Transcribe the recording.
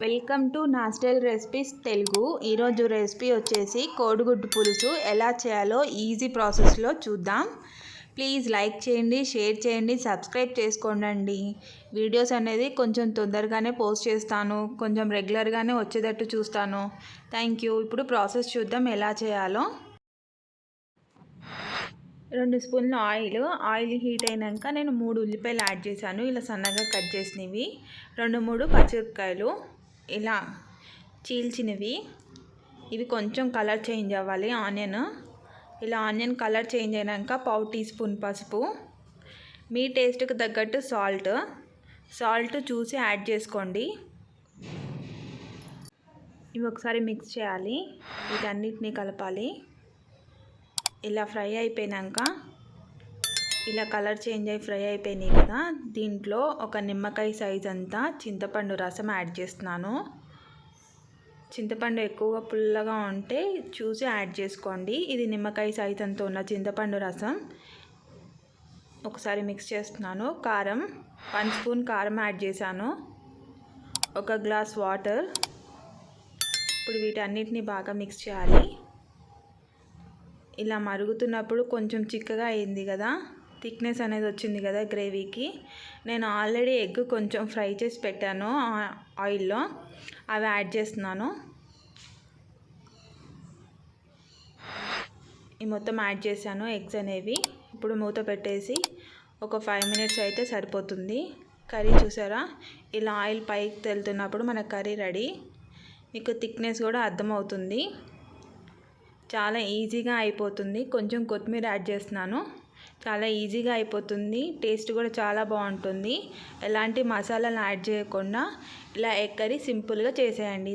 Welcome to నా style recipes Telugu. ఈరోజు recipe వచ్చేసి కోడిగుడ్డు పులుసు ఎలా చేయాలో ఈజీ ప్రాసెస్లో చూద్దాం. ప్లీజ్ లైక్ చేయండి, షేర్ చేయండి, సబ్స్క్రైబ్ చేసుకోండి. వీడియోస్ అనేది కొంచెం తొందరగానే పోస్ట్ చేస్తాను, కొంచెం రెగ్యులర్గానే వచ్చేటట్టు చూస్తాను. Thank you. ఇప్పుడు ప్రాసెస్ చూద్దాం ఎలా చేయాలో. 2 స్పూన్ల ఆయిల్ హీట్ అయినాక నేను 3 ఉల్లిపాయలు యాడ్ చేశాను, ఇలా సన్నగా కట్ చేసినవి. 2-3 పచ్చిమిరపకాయలు ఇలా చీల్చినవి. ఇవి కొంచెం కలర్ చేంజ్ అవ్వాలి. ఆనియన్ కలర్ చేంజ్ అయినాక 1/2 టీ స్పూన్ పసుపు, మీ టేస్ట్కి తగ్గట్టు సాల్ట్ చూసి యాడ్ చేసుకోండి. ఇవి ఒకసారి మిక్స్ చేయాలి, వీటన్నిటిని కలపాలి. ఇలా ఫ్రై అయిపోయినాక, ఇలా కలర్ చేంజ్ అయ్యి ఫ్రై అయిపోయినాయి కదా, దీంట్లో ఒక నిమ్మకాయ సైజ్ అంతా చింతపండు రసం యాడ్ చేస్తున్నాను. చింతపండు ఎక్కువగా పుల్లగా ఉంటే చూసి యాడ్ చేసుకోండి. ఇది నిమ్మకాయ సైజ్ అంతా ఉన్న చింతపండు రసం. ఒకసారి మిక్స్ చేస్తున్నాను. కారం 1 స్పూన్ కారం యాడ్ చేశాను, 1 గ్లాస్ వాటర్. ఇప్పుడు వీటన్నిటిని బాగా మిక్స్ చేయాలి. ఇలా మరుగుతున్నప్పుడు కొంచెం చిక్కగా అయింది కదా, థిక్నెస్ అనేది వచ్చింది కదా గ్రేవీకి. నేను ఆల్రెడీ ఎగ్ కొంచెం ఫ్రై చేసి పెట్టాను ఆయిల్లో, అవి యాడ్ చేస్తున్నాను. ఈ మొత్తం యాడ్ చేశాను ఎగ్స్ అనేవి. ఇప్పుడు మూత పెట్టేసి ఒక 5 మినిట్స్ అయితే సరిపోతుంది. కర్రీ చూసారా, ఇలా ఆయిల్ పైకి తేలుతున్నప్పుడు మన కర్రీ రెడీ. మీకు థిక్నెస్ కూడా అర్థమవుతుంది. చాలా ఈజీగా అయిపోతుంది. కొంచెం కొత్తిమీర యాడ్ చేస్తున్నాను, చాలా ఈజీగా అయిపోతుంది. టేస్ట్ కూడా చాలా బాగుంటుంది. ఎలాంటి మసాలాలు యాడ్ చేయకుండా ఇలా ఎగ్ కర్రీ సింపుల్గా చేసేయండి.